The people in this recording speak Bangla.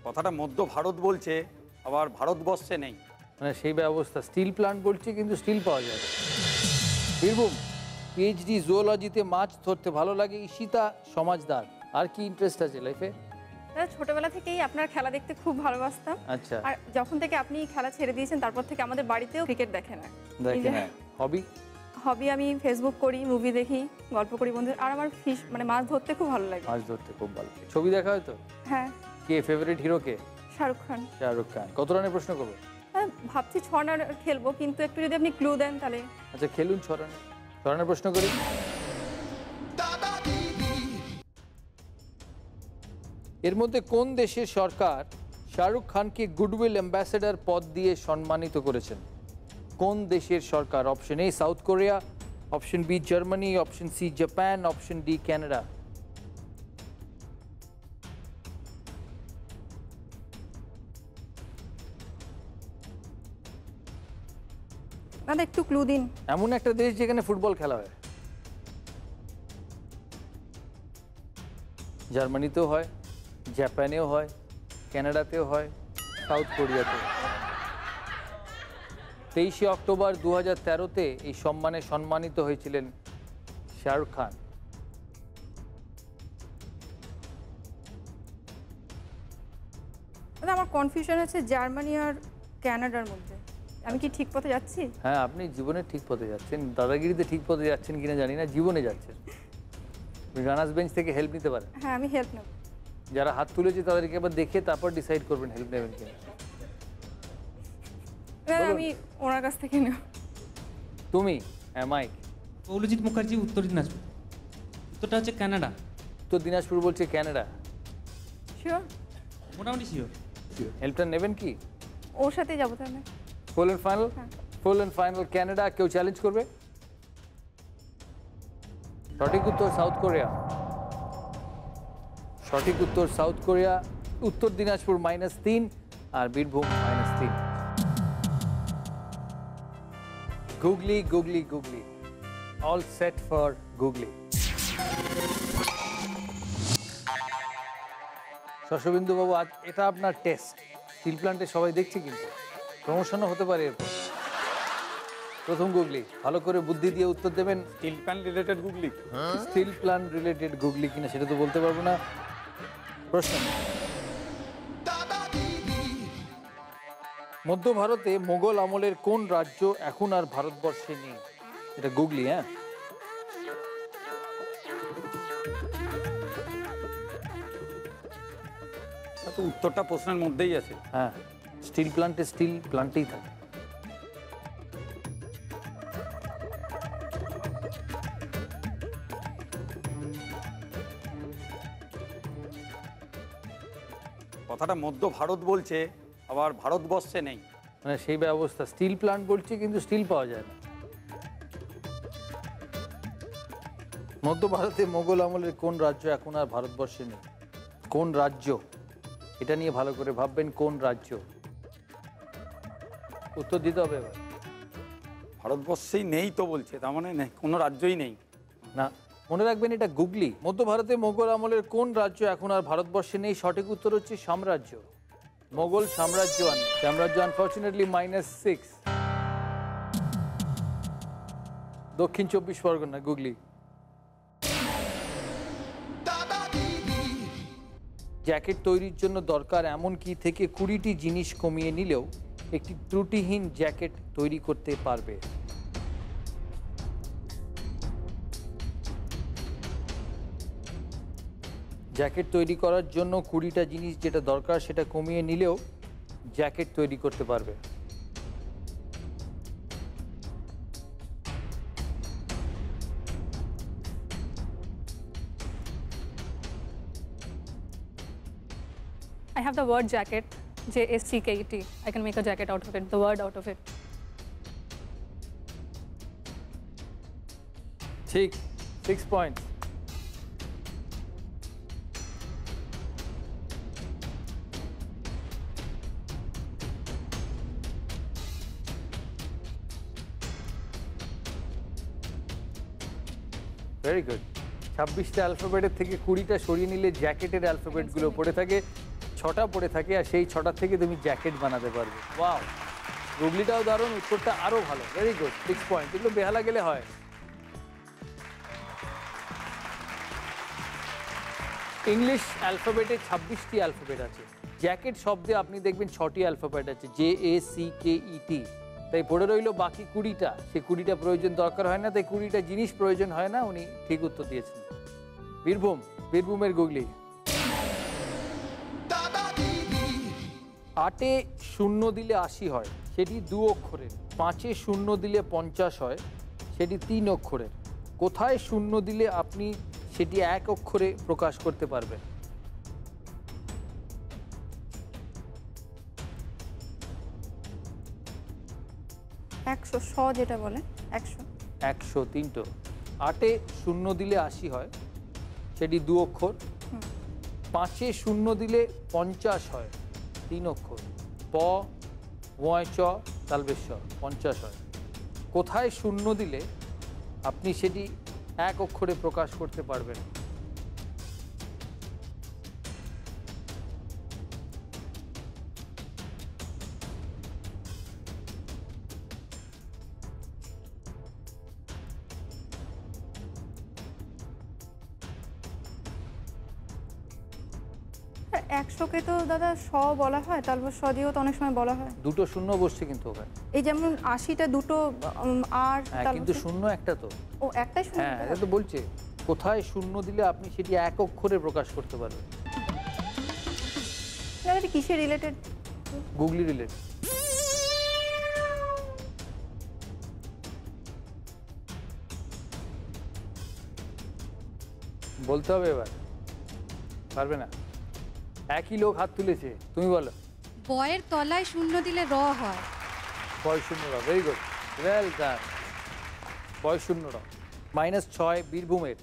কথাটা মধ্য ভারত বলছে, আবার ভারতবর্ষে নেই। মানে সেই ব্যবস্থা। স্টিল প্লান্ট বলছে কিন্তু স্টিল পাওয়া যায় না। বীরভূম, পিএইচডি জুওলজিতে মাছ ধরতে ভালো লাগে ঈশিতা সমাজদার। আর কি ইন্টারেস্ট আছে লাইফে? ছোটবেলা থেকেই আপনার খেলা দেখতে খুব ভালোবাসতাম। আচ্ছা, আর যখন থেকে আপনি খেলা ছেড়ে দিয়েছেন তারপর থেকে আমাদের বাড়িতেও ক্রিকেট দেখে না। দেখে না। হবি? হবি আমি ফেসবুক করি, মুভি দেখি, গল্প করি বন্ধু। আর আমার ফিশ মানে মাছ ধরতে খুব ভালো লাগে। মাছ ধরতে খুব ভালো লাগে। ছবি দেখা হয় তো? হ্যাঁ। কে ফেভারিট হিরো কে? শাহরুখ খান। শাহরুখ খান। কত রানের প্রশ্ন করবো? ভাবছি 6 রান খেলবো, কিন্তু একটু যদি আপনি ক্লু দেন তাহলে। আচ্ছা খেলুন 6 রানে। 6 রানের প্রশ্ন করি। এর মধ্যে কোন দেশের সরকার শাহরুখ খানকে গুডউইল অ্যাম্বাসেডর পদ দিয়ে সম্মানিত করেছেন? কোন দেশের সরকার? Option A South Korea, option B Germany, option C Japan, option D Canada. দাদা একটু ক্লু দিন। এমন একটা দেশ যেখানে ফুটবল খেলা হয়। জার্মানিতেও হয়, জাপানেও হয়, কানাডাতেও হয়, সাউথ কোরিয়াতেও। 23শে অক্টোবর 2013-তে এই সম্মানে সম্মানিত হয়েছিলেন শাহরুখ খান। দাদা আমার কনফিউশন আছে জার্মানি আর কানাডার মধ্যে। আমি কি ঠিক পথে যাচ্ছি? হ্যাঁ, আপনি জীবনে ঠিক পথে যাচ্ছেন। দাদাগিরিতে ঠিক পথে যাচ্ছেন কিনা জানি না, জীবনে যাচ্ছেন। রানার্স বেঞ্চ থেকে হেল্প নিতে পারেন। হ্যাঁ আমি হেল্প নেব। যারা হাত তুলেছে তাদেরকে আবার দেখে তারপর ডিসাইড করবেন হেল্প নেবেন কিনা। আমি ওনার কাছ থেকে নেব। তুমি? হ্যাঁ মাইক। কৌলজিৎ মুখার্জি, উত্তর দিনাজপুর। উত্তরটা হচ্ছে কানাডা। উত্তর দিনাজপুর বলছে কানাডা। শিওর? মোটামুটি শিওর। হেল্পটা নেবেন কি? ওর সাথেই যাবো তাহলে। Full and final? Full and final Canada. কেউ চ্যালেঞ্জ করবে? সঠিক উত্তর সাউথ কোরিয়া। সঠিক উত্তর সাউথ কোরিয়া। উত্তর দিনাজপুর -3 আর বীরভূম -3। গুগলি গুগলি গুগলি, অল সেট ফর গুগলি। শশবিন্দু বাবু, আজ এটা আপনার টেস্ট। স্টিল প্ল্যান্টে সবাই দেখছে, কিন্তু প্রমোশনও হতে পারে এরপর। প্রথম গুগলি, ভালো করে বুদ্ধি দিয়ে উত্তর দেবেন। স্টিল প্ল্যান্ট রিলেটেড গুগলি? স্টিল প্ল্যান্ট রিলেটেড গুগলি কিনা সেটা তো বলতে পারবো না। প্রশ্ন, মধ্য ভারতে মোগল আমলের কোন রাজ্য এখন আর ভারতবর্ষে নেই? এটা গুগলি। হ্যাঁ, তো উত্তরটা প্রশ্নের মধ্যেই আছে। হ্যাঁ, স্টিল প্ল্যান্টে স্টিল প্ল্যান্টেই থাকে। কথাটা মধ্য ভারত বলছে, আবার ভারতবর্ষে নেই। মানে সেই ব্যবস্থা। স্টিল প্ল্যান্ট বলছে কিন্তু স্টিল পাওয়া যায় না। মধ্য ভারতে মোগল আমলের কোন রাজ্য এখন আর ভারতবর্ষে নেই? কোন রাজ্য? এটা নিয়ে ভালো করে ভাববেন। কোন রাজ্য? উত্তর দিতে হবে এবার। ভারতবর্ষেই নেই তো বলছে, তার মানে নেই, কোনো রাজ্যই নেই না, মনে রাখবেন এটা গুগলি। মধ্য ভারতে মোগল আমলের কোন রাজ্য এখন আর ভারতবর্ষে নেই? সঠিক উত্তর হচ্ছে সাম্রাজ্য। মোগল সাম্রাজ্য। সাম্রাজ্য আনফর্চুনেটলি -6। দক্ষিণ 24 পরগনা গুগলি। জ্যাকেট তৈরির জন্য দরকার এমন কি থেকে 20টি জিনিস কমিয়ে নিলেও একটি ত্রুটিহীন জ্যাকেট তৈরি করতে পারবে? জ্যাকেট তৈরি করার জন্য 20টা জিনিস যেটা দরকার সেটা কমিয়ে নিলেও জ্যাকেট তৈরি করতে পারবে। I have the word jacket, JACKET. I can make a jacket out of it, the word out of it. ঠিক, 6 points. Very good. 26টা অ্যালফাবেটের থেকে 20টা সরিয়ে নিলে জ্যাকেটের অ্যালফাবেটগুলো পড়ে থাকে, 6টা পড়ে থাকে, আর সেই 6টার থেকে তুমি জ্যাকেট বানাতে পারবে। ওয়াও, গুগলিটাও দারুণ, উত্তরটা আরও ভালো। Very good, 6 point. এগুলো বেহালা গেলে হয়। ইংলিশ অ্যালফাবেটে 26টি অ্যালফাবেট আছে। জ্যাকেট শব্দে আপনি দেখবেন 6টি অ্যালফাবেট আছে, JACKET। তাই পড়ে রইল বাকি 20টা। সেই 20টা প্রয়োজন দরকার হয় না, তাই 20টা জিনিস প্রয়োজন হয় না। উনি ঠিক উত্তর দিয়েছেন। বীরভূমের গুগলি। 8-এ 0 দিলে 80 হয়, সেটি 2 অক্ষরের। 5-এ 0 দিলে 50 হয়, সেটি 3 অক্ষরের। কোথায় 0 দিলে আপনি সেটি 1 অক্ষরে প্রকাশ করতে পারবেন? একশো, যেটা বলে 100। 100, 3টো। 8-এ 0 দিলে 80 হয়, সেটি 2 অক্ষর। 5-এ 0 দিলে 50 হয়, 3 অক্ষর। প, চ, তালবেশ, 50 হয়। কোথায় 0 দিলে আপনি সেটি 1 অক্ষরে প্রকাশ করতে পারবেন? আর 100কে তো দাদা বলা হয়, তারপর দিয়েও তো অনেক সময় বলা হয়। 2টো শূন্য বসছে কিন্তু ওখানে। এই যেমন 80টা দুটো আর হ্যাঁ, কিন্তু শূন্য একটা তো। ও একটাই শূন্য। হ্যাঁ, এটা তো বলছে কোথায় 0 দিলে আপনি সেটি 1 অক্ষরে প্রকাশ করতে পারবেন। দাদা এটা কিসে রিলেটেড? গুগলি রিলেট। বলতে হবে এবার, পারবে না? একই লোক হাত তুলেছে, তুমি বলো। বয়ের তলায় 0 দিলে র হয়। বয় 0 ভেরি গুড, ওয়েল ডান। বয় 0 -6 বীরভূমের।